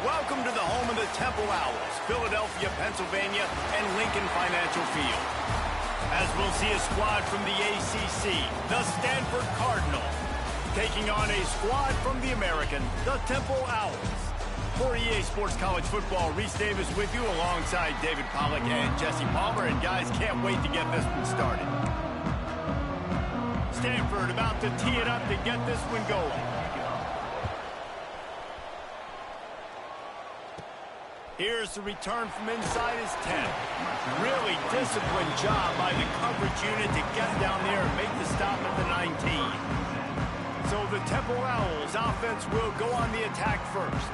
Welcome to the home of the Temple Owls, Philadelphia, Pennsylvania, and Lincoln Financial Field. As we'll see a squad from the ACC, the Stanford Cardinals, taking on a squad from the American, the Temple Owls. For EA Sports College Football, Reese Davis with you alongside David Pollack and Jesse Palmer. And guys, can't wait to get this one started. Stanford about to tee it up to get this one going. Here's the return from inside his 10. Really disciplined job by the coverage unit to get down there and make the stop at the 19. So the Temple Owls offense will go on the attack first.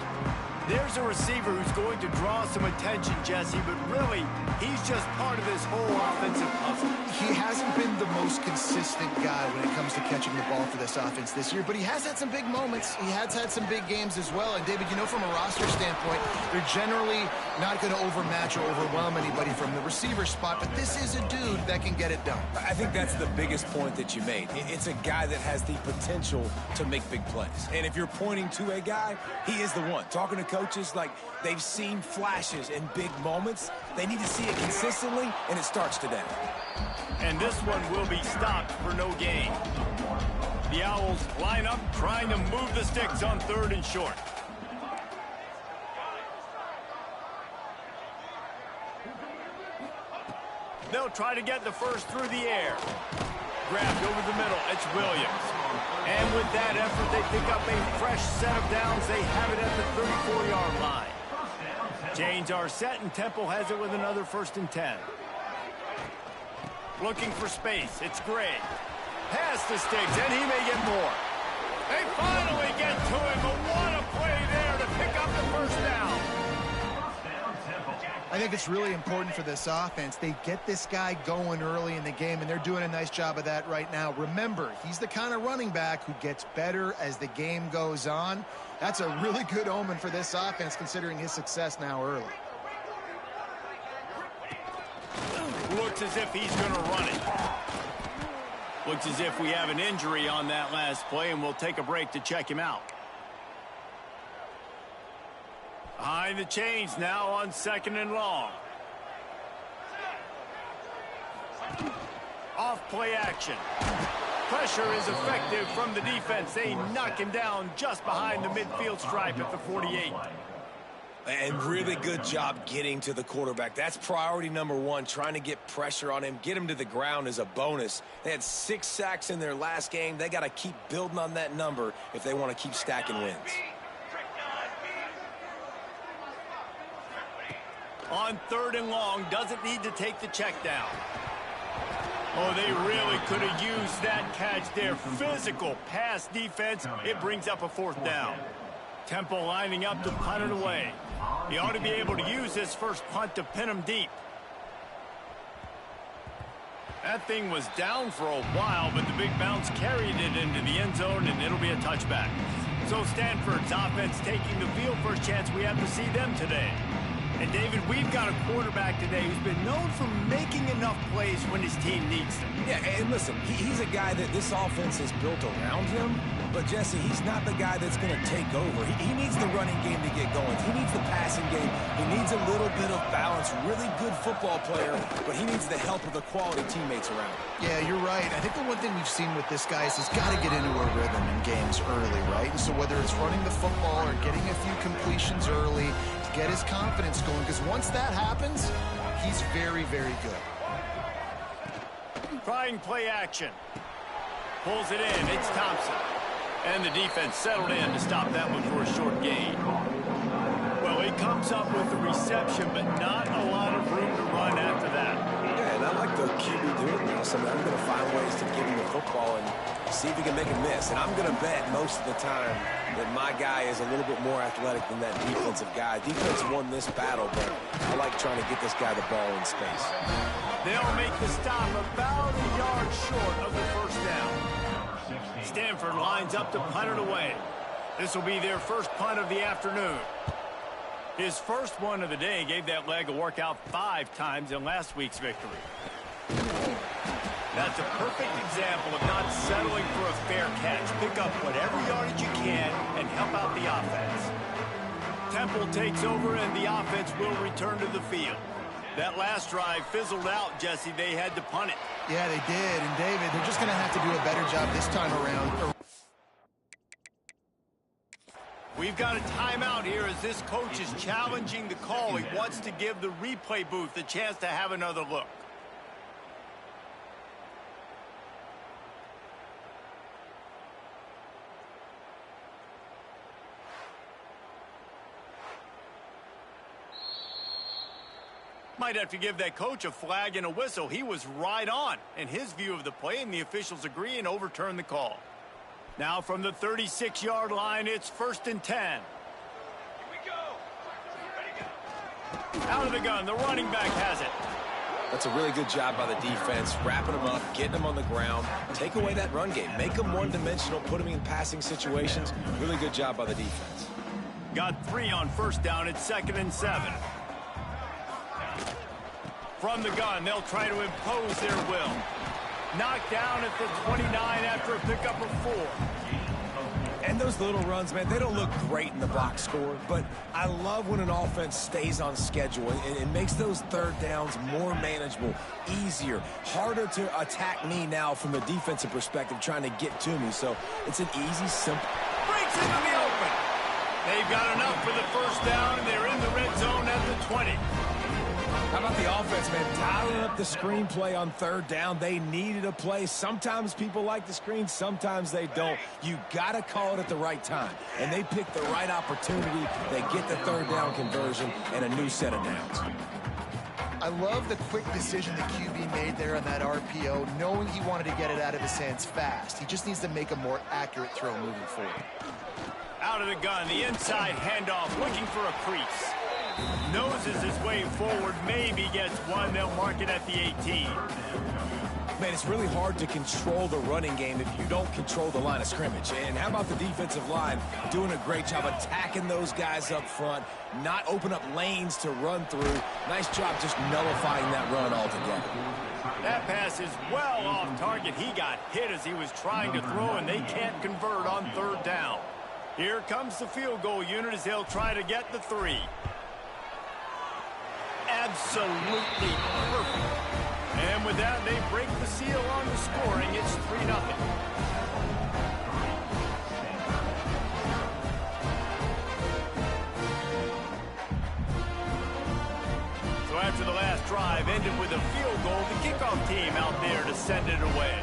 There's a receiver who's going to draw some attention, Jesse, but really, he's just part of this whole offensive puzzle. He hasn't been the most consistent guy when it comes to catching the ball for this offense this year, but he has had some big moments. He has had some big games as well. And, David, you know, from a roster standpoint, they're generally not going to overmatch or overwhelm anybody from the receiver spot, but this is a dude that can get it done. I think that's the biggest point that you made. It's a guy that has the potential to make big plays. And if you're pointing to a guy, he is the one. Talking to coaches, like, they've seen flashes and big moments. They need to see it consistently, and it starts today. And this one will be stopped for no gain. The Owls line up, trying to move the sticks on 3rd and short. They'll try to get the first through the air. Grabbed over the middle, it's Williams. And with that effort, they pick up a fresh set of downs. They have it at the 34-yard line. Chains are set, and Temple has it with another 1st and 10. Looking for space, it's Gray. Pass to Stiggs, and he may get more. They finally get to him, but what a play there to pick up the 1st down. I think it's really important for this offense. They get this guy going early in the game, and they're doing a nice job of that right now. Remember, he's the kind of running back who gets better as the game goes on. That's a really good omen for this offense, considering his success now early. Looks as if he's going to run it. Looks as if we have an injury on that last play, and we'll take a break to check him out. Behind the chains now on 2nd and long. Off play action. Pressure is effective from the defense. They knock him down just behind the midfield stripe at the 48. And really good job getting to the quarterback. That's priority number 1, trying to get pressure on him. Get him to the ground is a bonus. They had 6 sacks in their last game. They got to keep building on that number if they want to keep stacking wins. On 3rd and long, doesn't need to take the check down. Oh, they really could have used that catch there. Physical pass defense. It brings up a 4th down. Temple lining up to punt it away. He ought to be able to use his first punt to pin him deep. That thing was down for a while, but the big bounce carried it into the end zone, and it'll be a touchback. So Stanford's offense taking the field. First chance we have to see them today. And, David, we've got a quarterback today who's been known for making enough plays when his team needs them. Yeah, and listen, he's a guy that this offense is built around him. But, Jesse, he's not the guy that's going to take over. He needs the running game to get going. He needs the passing game. He needs a little bit of balance. Really good football player, but he needs the help of the quality teammates around him. Yeah, you're right. I think the one thing we've seen with this guy is he's got to get into a rhythm in games early, right? And so whether it's running the football or getting a few completions early to get his confidence going, because once that happens, he's very, very good. Trying play action. Pulls it in. It's Thompson. And the defense settled in to stop that one for a short gain. Well, he comes up with the reception, but not a lot of room to run after that. Yeah, and I like the QB doing this. I mean, I'm going to find ways to give him the football and see if he can make a miss. And I'm going to bet most of the time that my guy is a little bit more athletic than that defensive guy. Defense won this battle, but I like trying to get this guy the ball in space. They'll make the stop about a yard short of the 1st down. Stanford lines up to punt it away. This will be their first punt of the afternoon. His first one of the day gave that leg a workout 5 times in last week's victory. That's a perfect example of not settling for a fair catch. Pick up whatever yardage you can and help out the offense. Temple takes over and the offense will return to the field. That last drive fizzled out, Jesse. They had to punt it. Yeah, they did. And David, they're just going to have to do a better job this time around. We've got a timeout here as this coach is challenging the call. He wants to give the replay booth a chance to have another look. Might have to give that coach a flag and a whistle. He was right on in his view of the play, and the officials agree and overturn the call. Now from the 36-yard line, it's 1st and 10. Here we go. Ready, go. Out of the gun, the running back has it. That's a really good job by the defense, wrapping them up, getting them on the ground. Take away that run game. Make them one-dimensional, put them in passing situations. Really good job by the defense. Got 3 on 1st down. It's 2nd and 7. From the gun, they'll try to impose their will. Knocked down at the 29 after a pickup of 4. And those little runs, man, they don't look great in the box score, but I love when an offense stays on schedule and makes those 3rd downs more manageable, easier, harder to attack me now from a defensive perspective trying to get to me. So it's an easy, simple. Breaks into the open. They've got enough for the 1st down, and they're in the red zone at the 20. How about the offense, man? Dialing up the screenplay on 3rd down. They needed a play. Sometimes people like the screen, sometimes they don't. You got to call it at the right time. And they picked the right opportunity. They get the 3rd down conversion and a new set of downs. I love the quick decision the QB made there on that RPO, knowing he wanted to get it out of his hands fast. He just needs to make a more accurate throw moving forward. Out of the gun, the inside handoff, looking for a crease. Noses his way forward, maybe gets 1. They'll mark it at the 18. Man, it's really hard to control the running game if you don't control the line of scrimmage. And how about the defensive line doing a great job attacking those guys up front, not open up lanes to run through. Nice job just nullifying that run altogether. That pass is well off target. He got hit as he was trying to throw, and they can't convert on 3rd down. Here comes the field goal unit as they'll try to get the 3. Absolutely perfect. And with that, they break the seal on the scoring. It's 3-0. So after the last drive ended with a field goal, the kickoff team out there to send it away.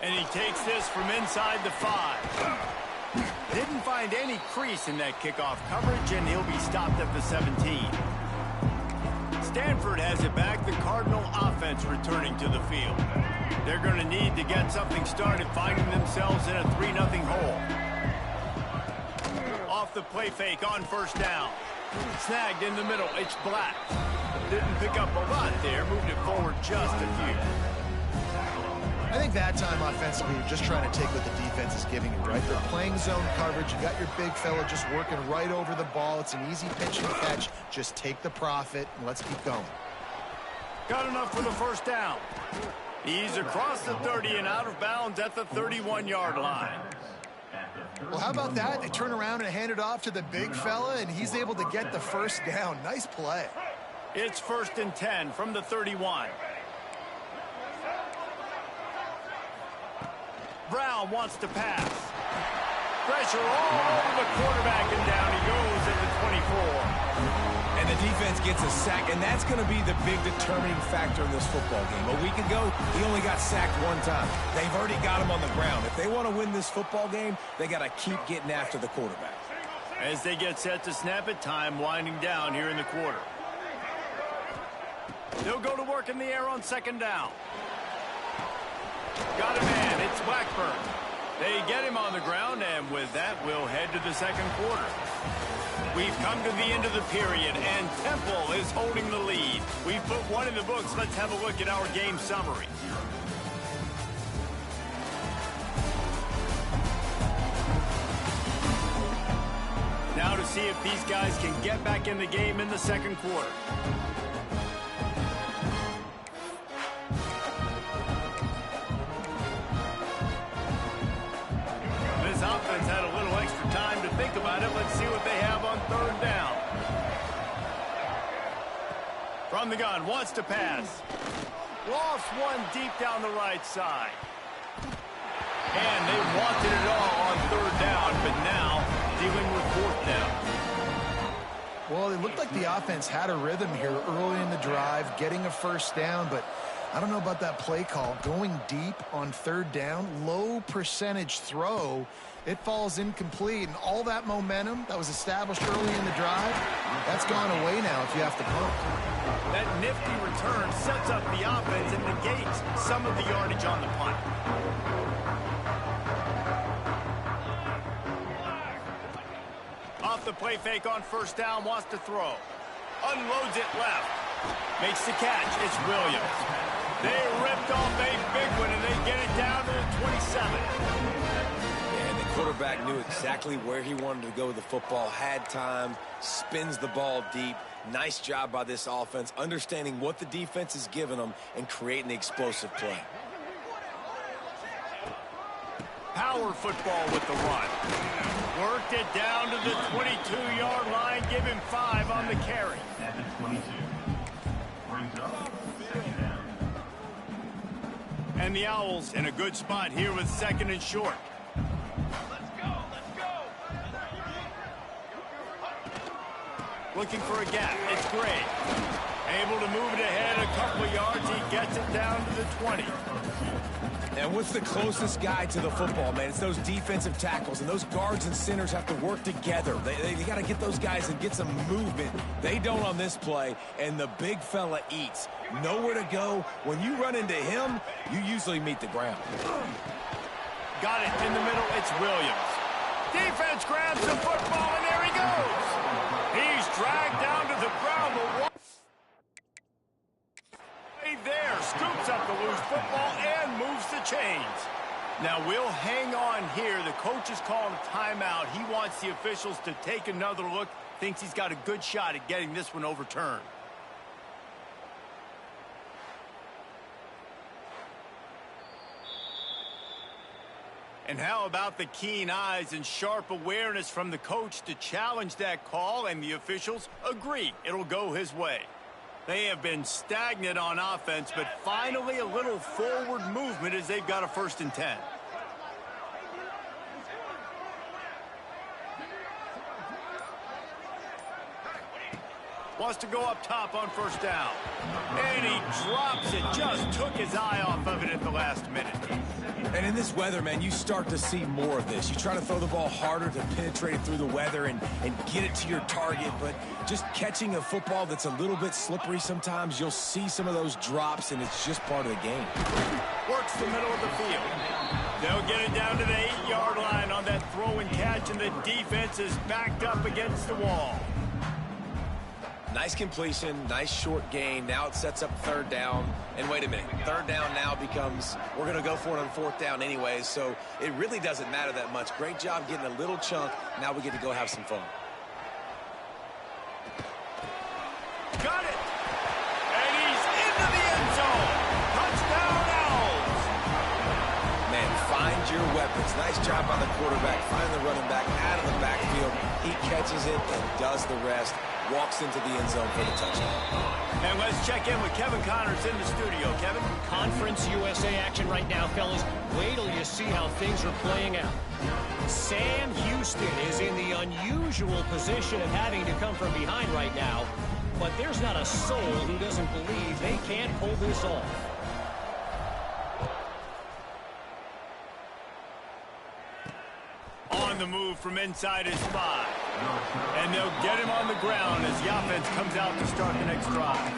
And he takes this from inside the 5. Didn't find any crease in that kickoff coverage, and he'll be stopped at the 17. Stanford has it back. The Cardinal offense returning to the field. They're going to need to get something started, finding themselves in a 3-0 hole. Off the play fake on first down. Snagged in the middle. It's Black. Didn't pick up a lot there. Moved it forward just a few. I think that time offensively, you're just trying to take what the defense is giving you, right? They're playing zone coverage. You got your big fella just working right over the ball. It's an easy pitch and catch. Just take the profit, and let's keep going. Got enough for the first down. He's across the 30 and out of bounds at the 31-yard line. Well, how about that? They turn around and hand it off to the big fella, and he's able to get the first down. Nice play. It's 1st and 10 from the 31. Brown wants to pass. Pressure all over the quarterback, and down he goes at the 24. And the defense gets a sack, and that's going to be the big determining factor in this football game. A week ago, he only got sacked 1 time. They've already got him on the ground. If they want to win this football game, they got to keep getting after the quarterback. As they get set to snap it, time winding down here in the quarter. They'll go to work in the air on 2nd down. Got a man. It's Blackburn. They get him on the ground, and with that, we'll head to the 2nd quarter. We've come to the end of the period, and Temple is holding the lead. We've put one in the books. Let's have a look at our game summary. Now to see if these guys can get back in the game in the 2nd quarter. Offense had a little extra time to think about it. Let's see what they have on 3rd down. From the gun, wants to pass. Lost one deep down the right side. And they wanted it all on 3rd down, but now dealing with 4th down. Well, it looked like the offense had a rhythm here early in the drive, getting a first down, but I don't know about that play call. Going deep on 3rd down, low percentage throw. It falls incomplete, and all that momentum that was established early in the drive, that's gone away now if you have to punt. That nifty return sets up the offense and negates some of the yardage on the punt. Off the play fake on 1st down, wants to throw. Unloads it left. Makes the catch. It's Williams. They ripped off a big one, and they get it down to the 27. Quarterback knew exactly where he wanted to go with the football, had time, spins the ball deep. Nice job by this offense, understanding what the defense is giving them and creating the explosive play. Power football with the run. Worked it down to the 22-yard line, give him 5 on the carry. And the Owls in a good spot here with 2nd and short. Looking for a gap. It's Gray. Able to move it ahead a couple of yards. He gets it down to the 20. And what's the closest guy to the football, man? It's those defensive tackles, and those guards and centers have to work together. They got to get those guys and get some movement. They don't on this play, and the big fella eats. Nowhere to go. When you run into him, you usually meet the ground. Got it in the middle. It's Williams. Defense grabs the football, and there he goes. He's dragged down to the ground. There, scoops up the loose football and moves the chains. Now we'll hang on here. The coach is calling a timeout. He wants the officials to take another look. Thinks he's got a good shot at getting this one overturned. And how about the keen eyes and sharp awareness from the coach to challenge that call, and the officials agree it'll go his way. They have been stagnant on offense, but finally a little forward movement as they've got a 1st and 10. Wants to go up top on 1st down. And he drops it. Just took his eye off of it at the last minute. And in this weather, man, you start to see more of this. You try to throw the ball harder to penetrate it through the weather and get it to your target, but just catching a football that's a little bit slippery sometimes, you'll see some of those drops, and it's just part of the game. Works the middle of the field. They'll get it down to the 8-yard line on that throw and catch, and the defense is backed up against the wall. Nice completion, nice short gain. Now it sets up third down. And wait a minute, third down now becomes, we're going to go for it on fourth down anyways, so it really doesn't matter that much. Great job getting a little chunk. Now we get to go have some fun. Got it! And he's into the end zone! Touchdown, Owls! Man, find your weapons. Nice job by the quarterback. Find the running back out of the backfield. He catches it and does the rest. Walks into the end zone for the touchdown. And let's check in with Kevin Connors in the studio. Kevin? Conference USA action right now, fellas. Wait till you see how things are playing out. Sam Houston is in the unusual position of having to come from behind right now, but there's not a soul who doesn't believe they can't pull this off. On the move from inside his spot. And they'll get him on the ground as the offense comes out to start the next drive.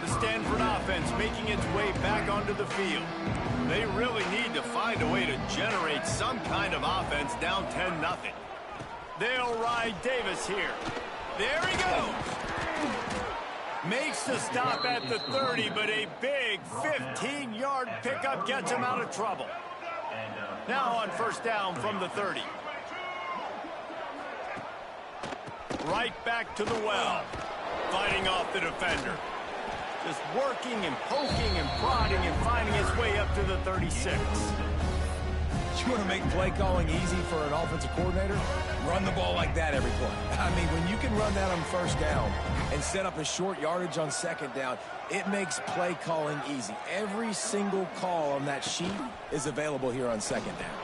The Stanford offense making its way back onto the field. They really need to find a way to generate some kind of offense down 10-0. They'll ride Davis here. There he goes. Makes the stop at the 30, but a big 15-yard pickup gets him out of trouble. Now on first down from the 30. Right back to the well. Fighting off the defender. Just working and poking and prodding and finding his way up to the 36. You want to make play calling easy for an offensive coordinator? Run the ball like that every play. I mean, when you can run that on first down and set up a short yardage on second down, it makes play calling easy. Every single call on that sheet is available here on second down.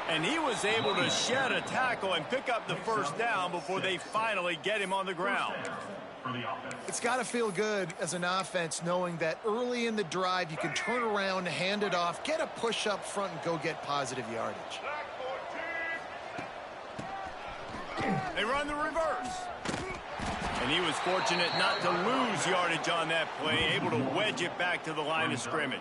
And he was able to shed a tackle and pick up the first down before they finally get him on the ground. It's got to feel good as an offense knowing that early in the drive you can turn around, hand it off, get a push up front, and go get positive yardage. They run the reverse. And he was fortunate not to lose yardage on that play, able to wedge it back to the line of scrimmage.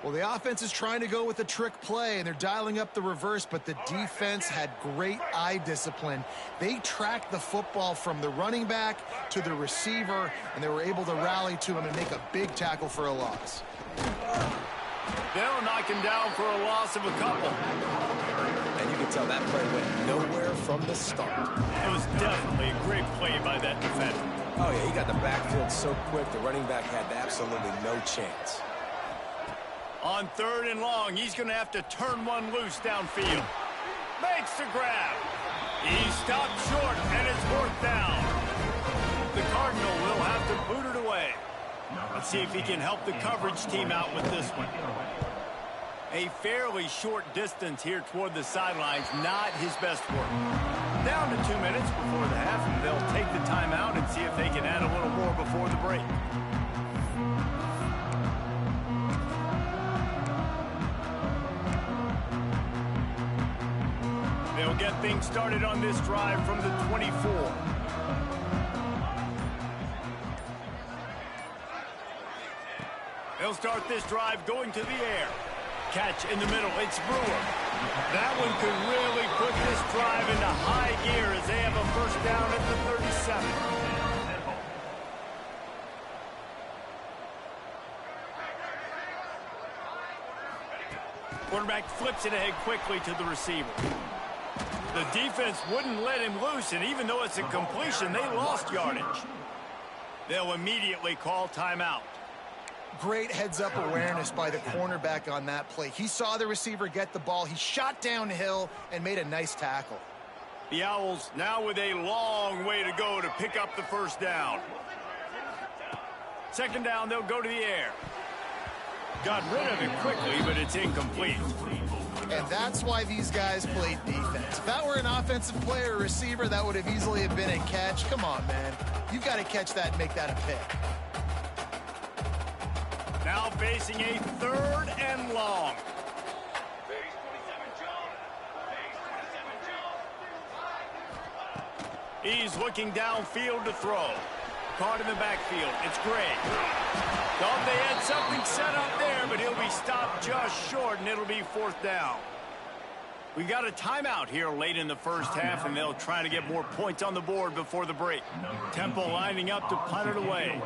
Well, the offense is trying to go with a trick play, and they're dialing up the reverse, but the defense had great eye discipline. They tracked the football from the running back to the receiver, and they were able to rally to him and make a big tackle for a loss. They'll knock him down for a loss of a couple. And you can tell that play went nowhere from the start. It was definitely a great play by that defender. Oh, yeah, he got the backfield so quick, the running back had absolutely no chance. On third and long, he's going to have to turn one loose downfield. Makes the grab. He stopped short, and it's fourth down. The Cardinal will have to boot it away. Let's see if he can help the coverage team out with this one. A fairly short distance here toward the sidelines, not his best work. Down to 2 minutes before the half, and they'll take the timeout and see if they can add a little more before the break. They'll get things started on this drive from the 24. They'll start this drive going to the air. Catch in the middle. It's Brewer. That one could really put this drive into high gear as they have a first down at the 37. Quarterback flips it ahead quickly to the receiver. The defense wouldn't let him loose, and even though it's a completion, they lost yardage. They'll immediately call timeout. Great heads-up awareness by the cornerback on that play. He saw the receiver get the ball. He shot downhill and made a nice tackle. The Owls now with a long way to go to pick up the first down. Second down, they'll go to the air. Got rid of it quickly, but it's incomplete. And that's why these guys played defense. If that were an offensive player or receiver, that would have easily have been a catch. Come on, man. You've got to catch that and make that a pick. Now facing a 3rd and long. He's looking downfield to throw. Caught in the backfield. It's Gray. Thought they had something set up there, but he'll be stopped just short, and it'll be 4th down. We got a timeout here late in the first half, and they'll try to get more points on the board before the break. Temple lining up to punt it away.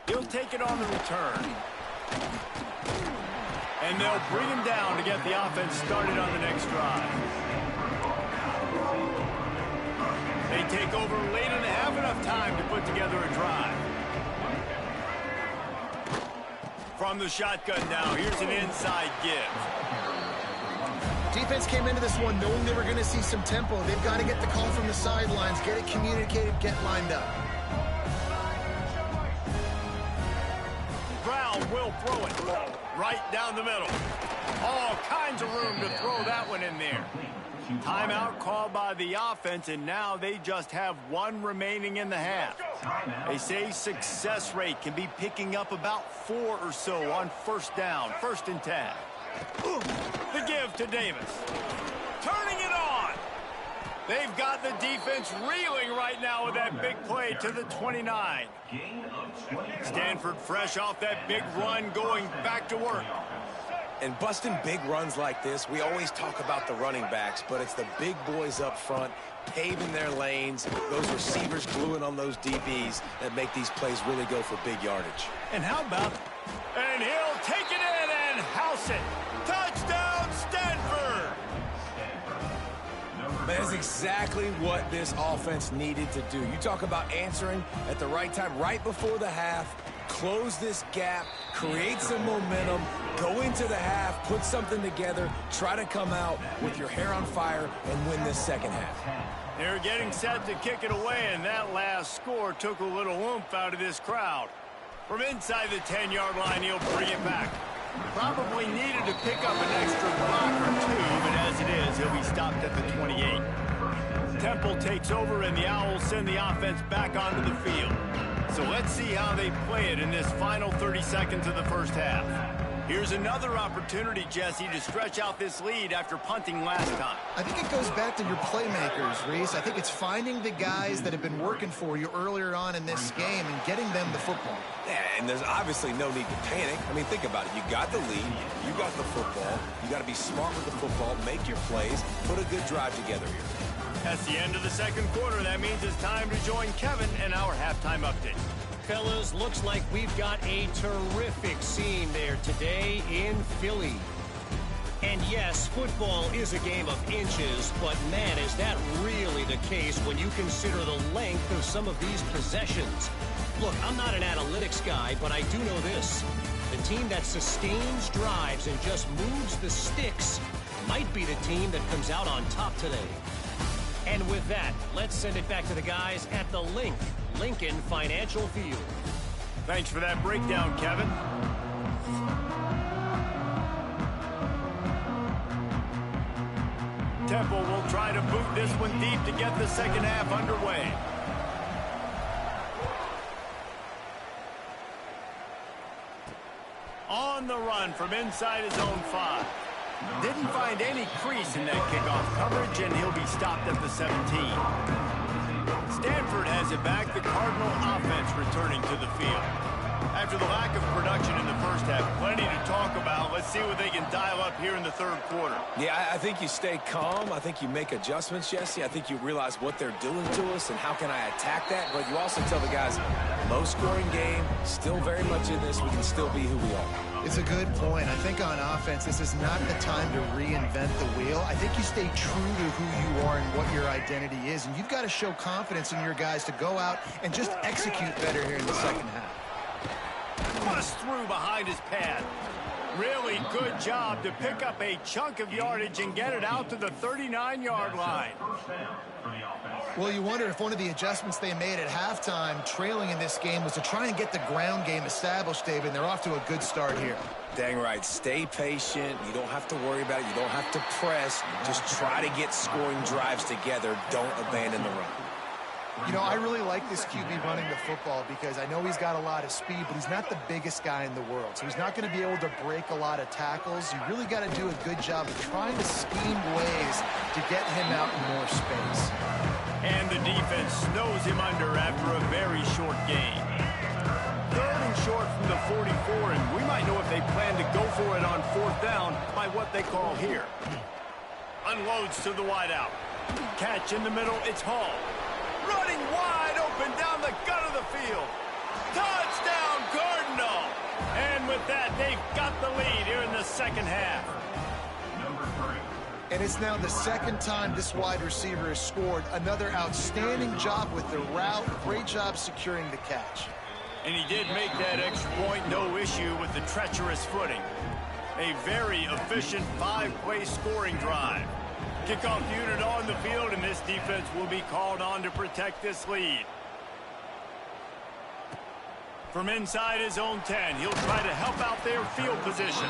He'll take it on the return. And they'll bring him down to get the offense started on the next drive. They take over late and have enough time to put together a drive. From the shotgun now, here's an inside give. Defense came into this one knowing they were going to see some tempo. They've got to get the call from the sidelines, get it communicated, get lined up. Brown will throw it right down the middle. All kinds of room to throw that one in there. Timeout called by the offense, and now they just have 1 remaining in the half. They say success rate can be picking up about 4 or so on 1st down, 1st and 10. The give to Davis. Turning it on. They've got the defense reeling right now with that big play to the 29. Stanford fresh off that big run, going back to work. And busting big runs like this, we always talk about the running backs, but it's the big boys up front paving their lanes, those receivers gluing on those DBs that make these plays really go for big yardage. And how about, and he'll take it in and house it. Touchdown, Stanford! That's exactly what this offense needed to do. You talk about answering at the right time, right before the half, close this gap, create some momentum, go into the half, put something together, try to come out with your hair on fire and win this second half. They're getting set to kick it away, and that last score took a little oomph out of this crowd. From inside the 10-yard line, he'll bring it back. Probably needed to pick up an extra block or 2, but as it is, he'll be stopped at the 28. Temple takes over, and the Owls send the offense back onto the field. So let's see how they play it in this final 30 seconds of the first half. Here's another opportunity, Jesse, to stretch out this lead after punting last time. I think it goes back to your playmakers, Reese. I think it's finding the guys that have been working for you earlier on in this game and getting them the football. Yeah, and there's obviously no need to panic. I mean, think about it. You got the lead. You got the football. You got to be smart with the football, make your plays, put a good drive together here. That's the end of the second quarter. That means it's time to join Kevin and our halftime update. Fellas, looks like we've got a terrific scene there today in Philly. And yes, football is a game of inches, but man, is that really the case when you consider the length of some of these possessions. Look, I'm not an analytics guy, but I do know this. The team that sustains drives and just moves the sticks might be the team that comes out on top today. And with that, let's send it back to the guys at the Lincoln Financial Field. Thanks for that breakdown, Kevin. Temple will try to boot this one deep to get the second half underway. On the run from inside his own 5. Didn't find any crease in that kickoff coverage, and he'll be stopped at the 17. Stanford has it back. The Cardinal offense returning to the field. After the lack of production in the first half, plenty to talk about. Let's see what they can dial up here in the third quarter. Yeah, I think you stay calm. I think you make adjustments, Jesse. I think you realize what they're doing to us and how can I attack that. But you also tell the guys, low-scoring game, still very much in this. We can still be who we are. It's a good point. I think on offense, this is not the time to reinvent the wheel. I think you stay true to who you are and what your identity is. And you've got to show confidence in your guys to go out and just execute better here in the second half. Bust through behind his pad. Really good job to pick up a chunk of yardage and get it out to the 39-yard line. Well, you wonder if one of the adjustments they made at halftime, trailing in this game, was to try and get the ground game established, David, and they're off to a good start here. Dang right. Stay patient. You don't have to worry about it. You don't have to press. Just try to get scoring drives together. Don't abandon the run. You know, I really like this QB running the football because I know he's got a lot of speed, but he's not the biggest guy in the world. So he's not going to be able to break a lot of tackles. You really got to do a good job of trying to scheme ways to get him out in more space. And the defense snows him under after a very short gain. Third and short from the 44, and we might know if they plan to go for it on fourth down by what they call here. Unloads to the wideout. Catch in the middle, it's Hall. Running wide open down the gut of the field. Touchdown, Cardinal! And with that, they've got the lead here in the second half. And it's now the second time this wide receiver has scored. Another outstanding job with the route. Great job securing the catch. And he did make that extra point, no issue with the treacherous footing. A very efficient five-play scoring drive. Kickoff unit on the field, and this defense will be called on to protect this lead. From inside his own 10, he'll try to help out their field position.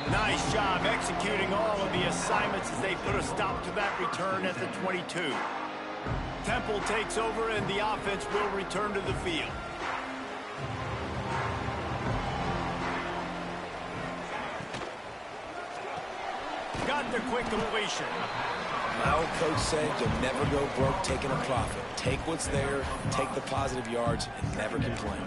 Nice job executing all of the assignments as they put a stop to that return at the 22. Temple takes over, and the offense will return to the field. Got the quick completion. My old coach said you'll never go broke taking a profit. Take what's there, take the positive yards, and never complain.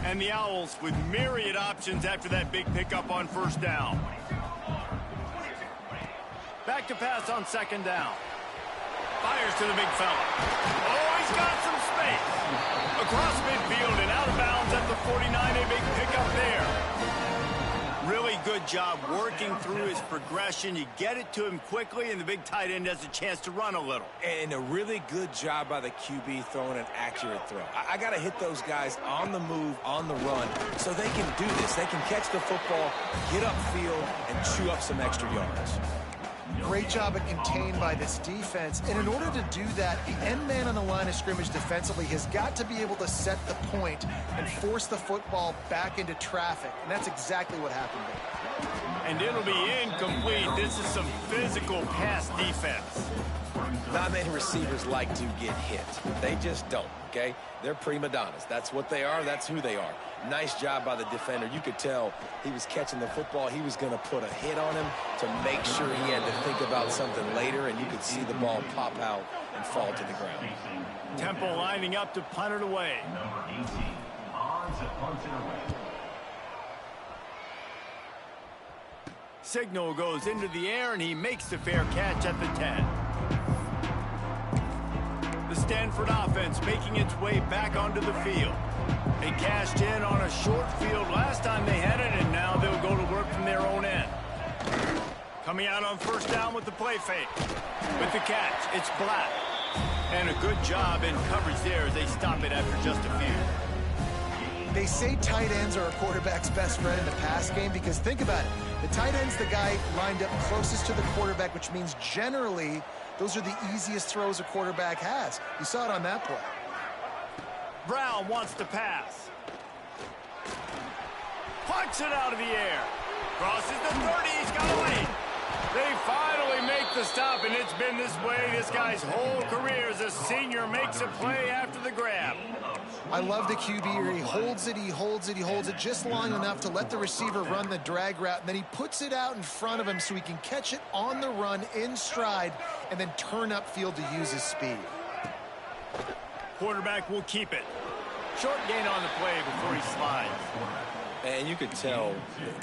And the Owls with myriad options after that big pickup on first down. Back to pass on second down. Fires to the big fella. Oh, he's got some space. Across midfield and out of bounds at the 49, a big pickup there. Really good job working through his progression. You get it to him quickly, and the big tight end has a chance to run a little. And a really good job by the QB throwing an accurate throw. I got to hit those guys on the move, on the run, so they can do this. They can catch the football, get upfield, and chew up some extra yards. Great job of contained by this defense. And in order to do that, the end man on the line of scrimmage defensively has got to be able to set the point and force the football back into traffic. And that's exactly what happened there. And it'll be incomplete. This is some physical pass defense. Not many receivers like to get hit. They just don't, okay? They're prima donnas. That's what they are. That's who they are. Nice job by the defender. You could tell he was catching the football. He was going to put a hit on him to make sure he had to think about something later, and you could see the ball pop out and fall to the ground. Temple lining up to punt it away. Signal goes into the air, and he makes the fair catch at the 10. The Stanford offense making its way back onto the field. They cashed in on a short field last time they had it, and now they'll go to work from their own end. Coming out on first down with the play fake. With the catch, it's Black. And a good job in coverage there as they stop it after just a few. They say tight ends are a quarterback's best friend in the pass game because think about it. The tight end's the guy lined up closest to the quarterback, which means generally those are the easiest throws a quarterback has. You saw it on that play. Brown wants to pass. Plucks it out of the air. Crosses the 30. He's got away. They finally make the stop, and it's been this way this guy's whole career as a senior makes a play after the grab. I love the QB here. He holds it, he holds it, he holds it just long enough to let the receiver run the drag route, and then he puts it out in front of him so he can catch it on the run in stride and then turn upfield to use his speed. Quarterback will keep it. Short gain on the play before he slides. And you could tell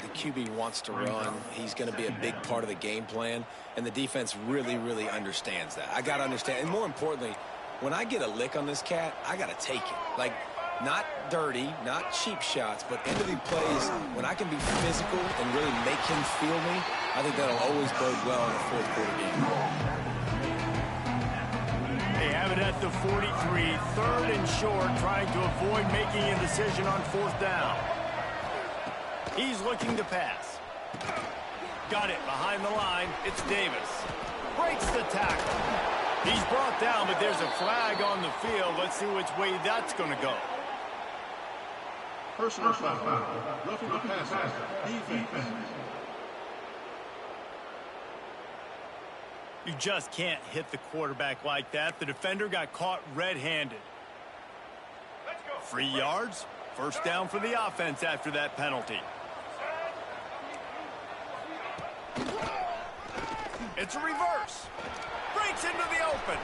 the QB wants to run. He's going to be a big part of the game plan, and the defense really, really understands that. I got to understand, and more importantly, when I get a lick on this cat, I got to take it. Like, not dirty, not cheap shots, but end of the plays, when I can be physical and really make him feel me, I think that'll always bode well in a fourth quarter game. They have have it at the 43, 3rd and short, trying to avoid making a decision on 4th down. He's looking to pass. Got it behind the line. It's Davis. Breaks the tackle. He's brought down, but there's a flag on the field. Let's see which way that's going to go. Personal foul. Roughing the passer. Defense. You just can't hit the quarterback like that. The defender got caught red-handed. 3 yards. 1st down for the offense after that penalty. It's a reverse. Breaks into the open.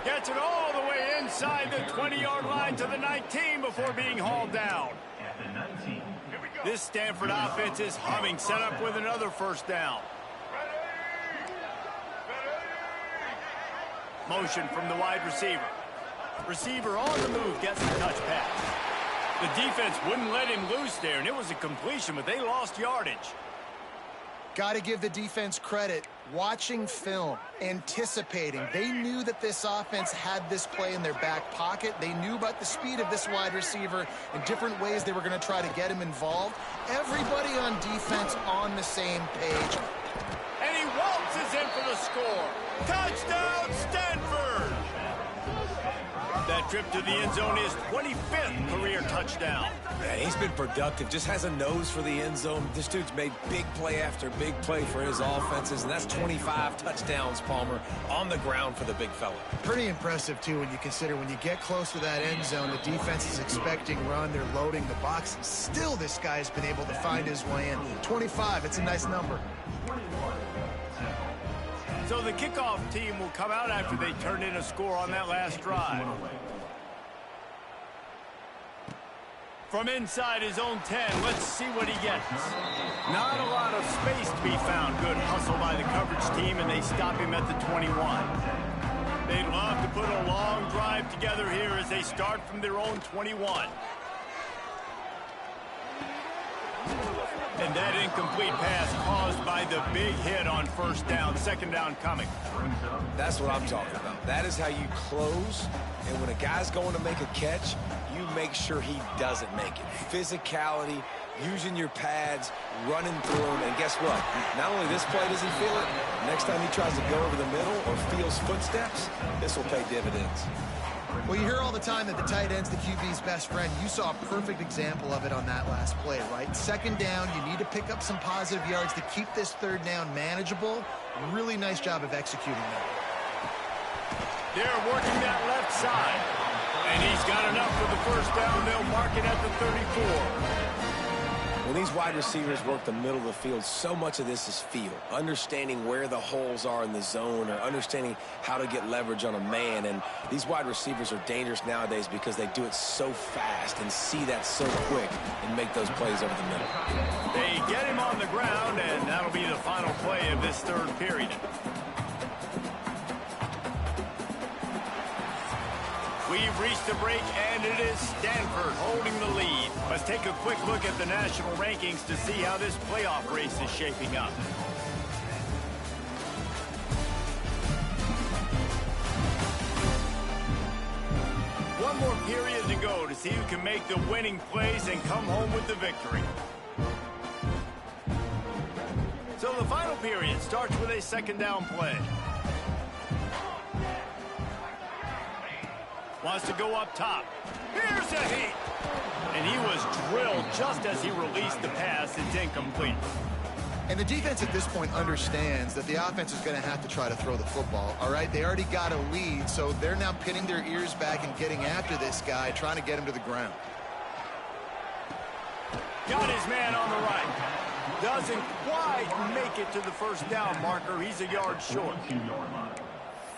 Gets it all the way inside the 20-yard line to the 19 before being hauled down. This Stanford offense is humming, set up with another 1st down. Motion from the wide receiver. Receiver on the move, gets the touch pass. The defense wouldn't let him loose there, and it was a completion, but they lost yardage. Got to give the defense credit. Watching film, anticipating. They knew that this offense had this play in their back pocket. They knew about the speed of this wide receiver and different ways they were going to try to get him involved. Everybody on defense on the same page. And he waltzes in for the score. Touchdown, Stanford! That trip to the end zone is 25th career touchdown. Man, he's been productive, just has a nose for the end zone. This dude's made big play after big play for his offenses, and that's 25 touchdowns, Palmer, on the ground for the big fella. Pretty impressive, too, when you consider when you get close to that end zone, the defense is expecting run, they're loading the box, and still this guy's been able to find his way in. 25, it's a nice number. So the kickoff team will come out after they turn in a score on that last drive. From inside his own 10, let's see what he gets. Not a lot of space to be found. Good hustle by the coverage team, and they stop him at the 21. They'd love to put a long drive together here as they start from their own 21. And that incomplete pass caused by the big hit on 1st down, 2nd down coming. That's what I'm talking about. That is how you close, and when a guy's going to make a catch, you make sure he doesn't make it. Physicality, using your pads, running through him, and guess what? Not only this play does he feel it, next time he tries to go over the middle or feels footsteps, this will pay dividends. Well, you hear all the time that the tight end's the QB's best friend. You saw a perfect example of it on that last play, right? 2nd down, you need to pick up some positive yards to keep this 3rd down manageable. Really nice job of executing that. They're working that left side. And he's got enough for the 1st down. They'll mark it at the 34. When these wide receivers work the middle of the field, so much of this is feel. Understanding where the holes are in the zone or understanding how to get leverage on a man. And these wide receivers are dangerous nowadays because they do it so fast and see that so quick and make those plays over the middle. They get him on the ground, and that'll be the final play of this 3rd period. We've reached the break, and it is Stanford holding the lead. Let's take a quick look at the national rankings to see how this playoff race is shaping up. One more period to go to see who can make the winning plays and come home with the victory. So the final period starts with a 2nd down play. Wants to go up top. Here's a heat. And he was drilled just as he released the pass. It's incomplete. And the defense at this point understands that the offense is going to have to try to throw the football, all right? They already got a lead, so they're now pinning their ears back and getting after this guy, trying to get him to the ground. Got his man on the right. Doesn't quite make it to the 1st down marker. He's a yard short.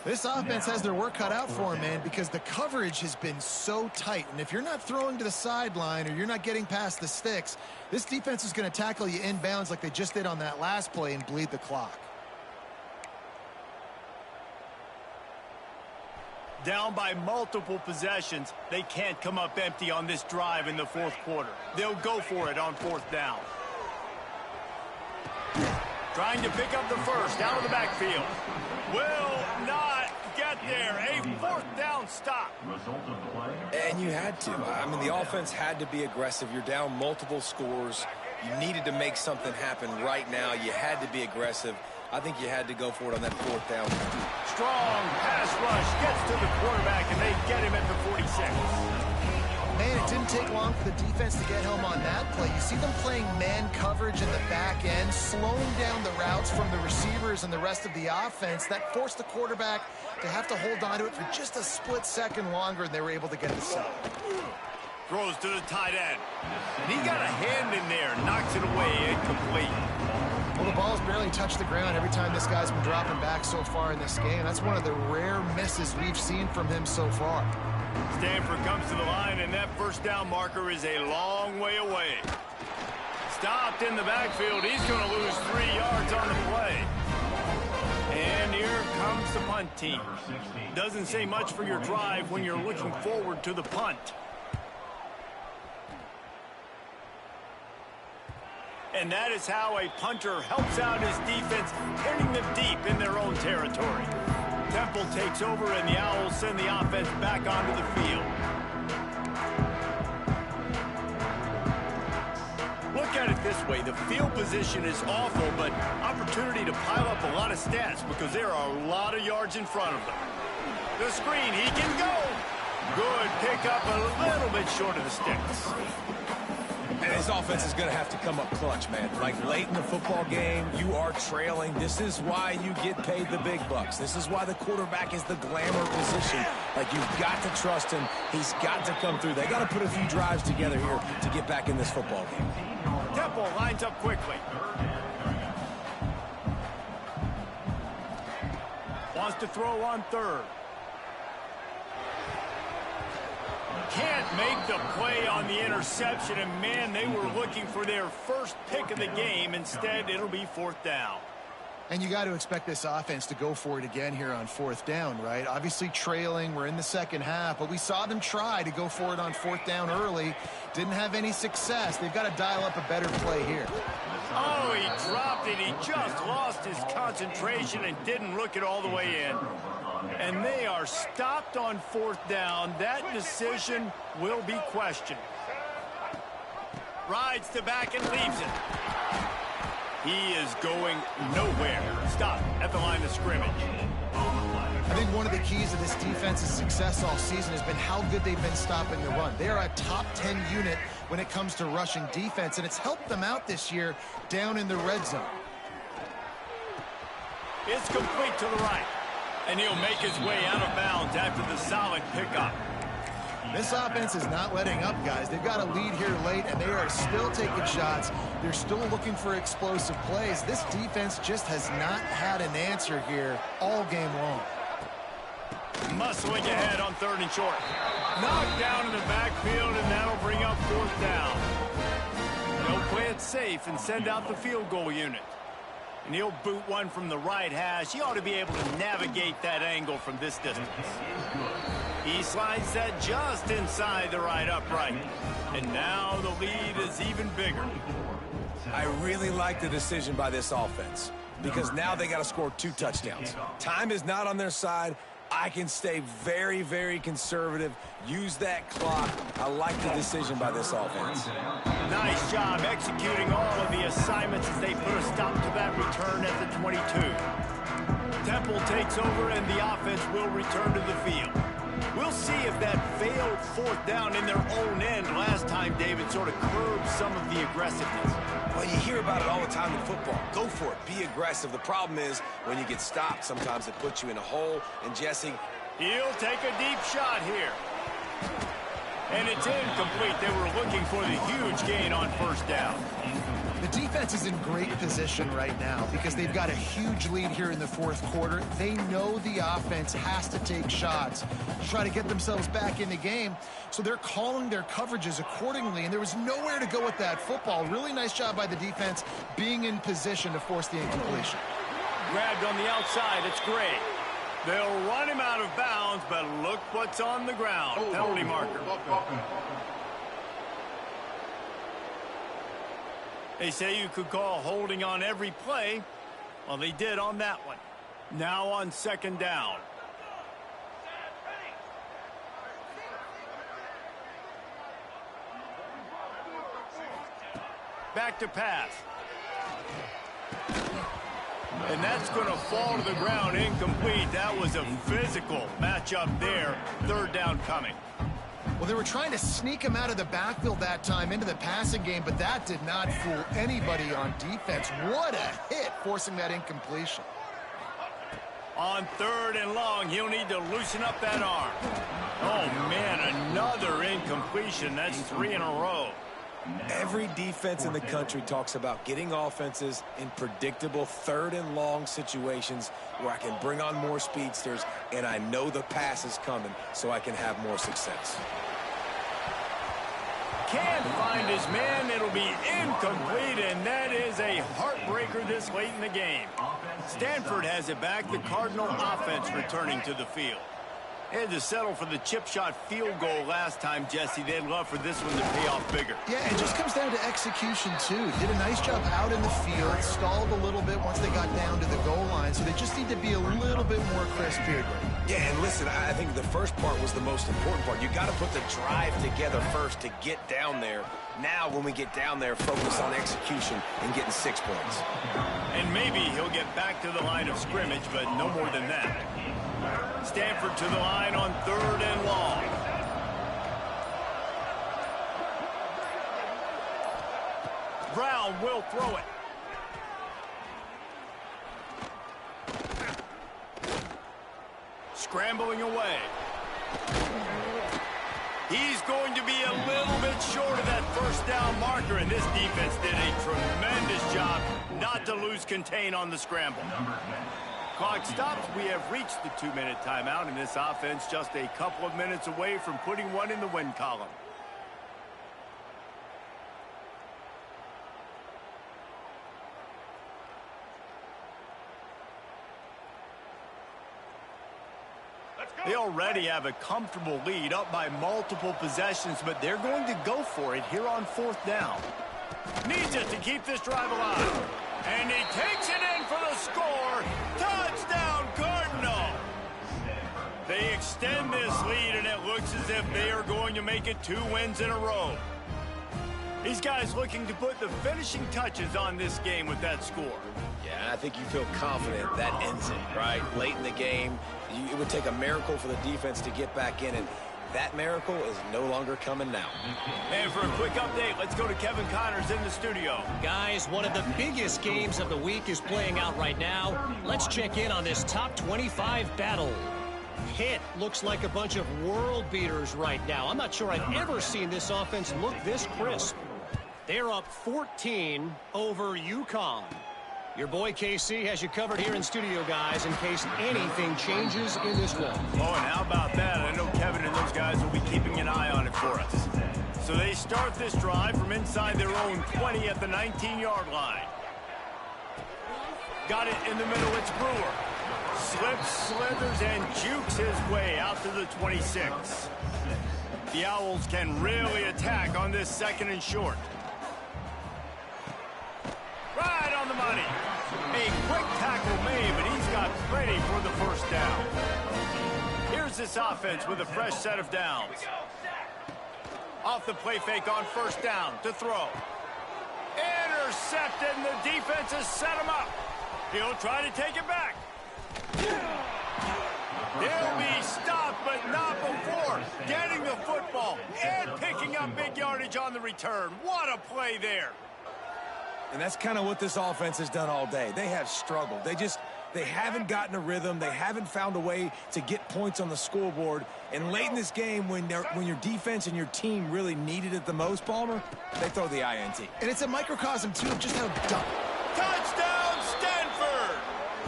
This offense has their work cut out for him, man, because the coverage has been so tight. And if you're not throwing to the sideline or you're not getting past the sticks, this defense is going to tackle you inbounds like they just did on that last play and bleed the clock. Down by multiple possessions, they can't come up empty on this drive in the 4th quarter. They'll go for it on 4th down. Trying to pick up the 1st out of the backfield. Will not get there. A fourth down stop. And you had to. I mean, the offense had to be aggressive. You're down multiple scores. You needed to make something happen right now. You had to be aggressive. I think you had to go for it on that fourth down. Strong pass rush gets to the quarterback, and they get him at the 46. Man, it didn't take long for the defense to get home on that play. You see them playing man coverage in the back end, slowing down the routes from the receivers and the rest of the offense. That forced the quarterback to have to hold on to it for just a split second longer, and they were able to get the sack. Throws to the tight end. And he got a hand in there, knocks it away, incomplete. Well, the ball's barely touched the ground every time this guy's been dropping back so far in this game. That's one of the rare misses we've seen from him so far. Stanford comes to the line, and that first down marker is a long way away. Stopped in the backfield. He's going to lose 3 yards on the play. And here comes the punt team. Doesn't say much for your drive when you're looking forward to the punt. And that is how a punter helps out his defense, hitting them deep in their own territory. Temple takes over, and the Owls send the offense back onto the field. Look at it this way. The field position is awful, but opportunity to pile up a lot of stats because there are a lot of yards in front of them. The screen, he can go. Good pickup, a little bit short of the sticks. And his offense is going to have to come up clutch, man. Like late in the football game, you are trailing. This is why you get paid the big bucks. This is why the quarterback is the glamour position. Like, you've got to trust him. He's got to come through. They got to put a few drives together here to get back in this football game. Temple lines up quickly. Wants to throw on third. Can't make the play on the interception, and man, they were looking for their first pick of the game. Instead, it'll be fourth down. And you got to expect this offense to go for it again here on fourth down, right? Obviously trailing, we're in the second half, but we saw them try to go for it on fourth down early. Didn't have any success. They've got to dial up a better play here. Oh, he dropped it. He just lost his concentration and didn't look it all the way in. And they are stopped on fourth down. That decision will be questioned. Rides to back and leaves it. He is going nowhere. Stop at the line of scrimmage. I think one of the keys to this defense's success all season has been how good they've been stopping the run. They are a top 10 unit when it comes to rushing defense, and it's helped them out this year down in the red zone. It's complete to the right. And he'll make his way out of bounds after the solid pickup. This offense is not letting up, guys. They've got a lead here late, and they are still taking shots. They're still looking for explosive plays. This defense just has not had an answer here all game long. Muscling ahead on third and short. Knocked down in the backfield, and that'll bring up fourth down. They'll play it safe and send out the field goal unit. And he'll boot one from the right hash. He ought to be able to navigate that angle from this distance. He slides that just inside the right upright. And now the lead is even bigger. I really like the decision by this offense because now they got to score 2 touchdowns. Time is not on their side. I can stay very, very conservative. Use that clock. I like the decision by this offense. Nice job executing all of the assignments as they put a stop to that return at the 22. Temple takes over, and the offense will return to the field. We'll see if that failed fourth down in their own end last time, David, sort of curbed some of the aggressiveness. Well, you hear about it all the time in football. Go for it. Be aggressive. The problem is when you get stopped, sometimes it puts you in a hole. And Jesse, he'll take a deep shot here. And it's incomplete. They were looking for the huge gain on first down. The defense is in great position right now because they've got a huge lead here in the fourth quarter. They know the offense has to take shots to try to get themselves back in the game, so they're calling their coverages accordingly, and there was nowhere to go with that football. Really nice job by the defense being in position to force the incompletion. Grabbed on the outside. It's Gray. They'll run him out of bounds, but look what's on the ground. Penalty marker. They say you could call holding on every play. Well, they did on that one. Now on second down. back to pass. And that's going to fall to the ground incomplete. That was a physical matchup there. Third down coming. Well, they were trying to sneak him out of the backfield that time into the passing game, but that did not fool anybody on defense. What a hit, forcing that incompletion. On third and long, he'll need to loosen up that arm. Oh, man, another incompletion. That's 3 in a row. Every defense in the country talks about getting offenses in predictable third and long situations where I can bring on more speedsters and I know the pass is coming so I can have more success. Can't find his man. It'll be incomplete, and that is a heartbreaker this late in the game. Stanford has it back. The Cardinal offense returning to the field. They had to settle for the chip shot field goal last time, Jesse. They'd love for this one to pay off bigger. Yeah, it just comes down to execution, too. Did a nice job out in the field, stalled a little bit once they got down to the goal line, so they just need to be a little bit more crisp here. Yeah, and listen, I think the first part was the most important part. You got to put the drive together first to get down there. Now, when we get down there, focus on execution and getting 6 points. And maybe he'll get back to the line of scrimmage, but no more than that. Stanford to the line on third and long. Brown will throw it. Scrambling away. He's going to be a little bit short of that first down marker, and this defense did a tremendous job not to lose contain on the scramble. Clock stops. We have reached the 2-minute timeout, and this offense just a couple of minutes away from putting one in the win column. They already have a comfortable lead up by multiple possessions, but they're going to go for it here on fourth down. Needs it to keep this drive alive. And he takes it in for the score. Touchdown, Cardinal. They extend this lead, and it looks as if they are going to make it 2 wins in a row. These guys looking to put the finishing touches on this game with that score. Yeah, I think you feel confident that ends it, right? Late in the game, it would take a miracle for the defense to get back in, and that miracle is no longer coming now. And for a quick update, let's go to Kevin Connors in the studio. Guys, one of the biggest games of the week is playing out right now. Let's check in on this top 25 battle. Pitt looks like a bunch of world beaters right now. I'm not sure I've ever seen this offense look this crisp. They're up 14 over UConn. Your boy KC has you covered here in studio, guys, in case anything changes in this one. Oh, and how about that? I know Kevin and those guys will be keeping an eye on it for us. So they start this drive from inside their own 20 at the 19-yard line. Got it in the middle. It's Brewer. Slips, slithers, and jukes his way out to the 26. The Owls can really attack on this second and short. Right on the money. A quick tackle made, but he's got plenty for the first down. Here's this offense with a fresh set of downs. Off the play fake on first down to throw. Intercepted, and the defense has set him up. He'll try to take it back. He'll be stopped, but not before getting the football and picking up big yardage on the return. What a play there. And that's kind of what this offense has done all day. They have struggled. They haven't gotten a rhythm. They haven't found a way to get points on the scoreboard. And late in this game, when your defense and your team really needed it the most, Palmer, they throw the INT. And it's a microcosm, too, of just how dumb. Touchdown, Stanford!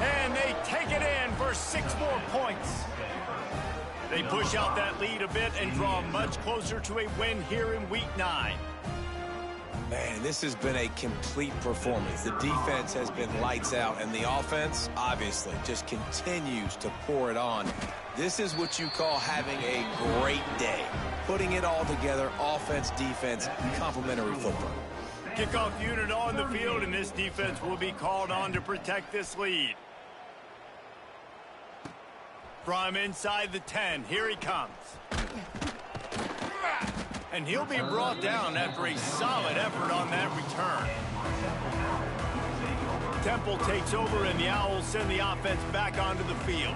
And they take it in for 6 more points. They push out that lead a bit and draw much closer to a win here in Week 9. Man, this has been a complete performance. The defense has been lights out, and the offense, obviously, just continues to pour it on. This is what you call having a great day. Putting it all together, offense, defense, complementary football. Kickoff unit on the field, and this defense will be called on to protect this lead. From inside the 10, here he comes. And he'll be brought down after a solid effort on that return. Temple takes over, and the Owls send the offense back onto the field.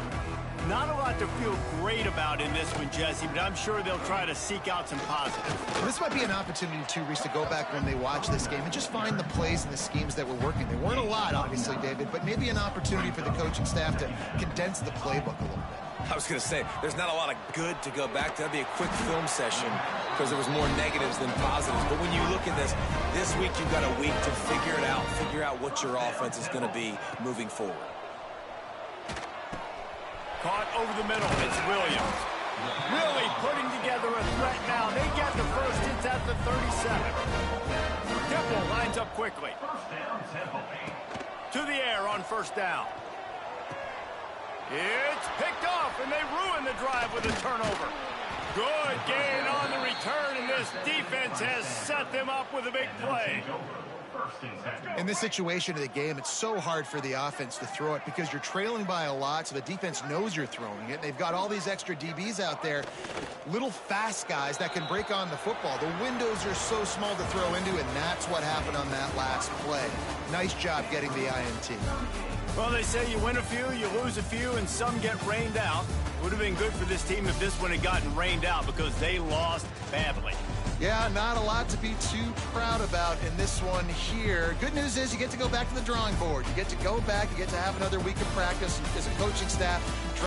Not a lot to feel great about in this one, Jesse, but I'm sure they'll try to seek out some positives. This might be an opportunity, too, Reese, to go back when they watch this game and just find the plays and the schemes that were working. There weren't a lot, obviously, David, but maybe an opportunity for the coaching staff to condense the playbook a little bit. I was going to say, there's not a lot of good to go back to. That'd be a quick film session because there was more negatives than positives. But when you look at this week you've got a week to figure it out, figure out what your offense is going to be moving forward. Caught over the middle. It's Williams. Really putting together a threat now. They get the first. It's at the 37. Temple lines up quickly. To the air on first down. It's picked off, and they ruin the drive with a turnover. Good gain on the return, and this defense has set them up with a big play. In this situation of the game, it's so hard for the offense to throw it because you're trailing by a lot, so the defense knows you're throwing it. They've got all these extra DBs out there, little fast guys that can break on the football. The windows are so small to throw into, and that's what happened on that last play. Nice job getting the INT. Well, they say you win a few, you lose a few, and some get rained out. Would have been good for this team if this one had gotten rained out because they lost badly. Yeah, not a lot to be too proud about in this one here. Good news is you get to go back to the drawing board. You get to go back, you get to have another week of practice as a coaching staff.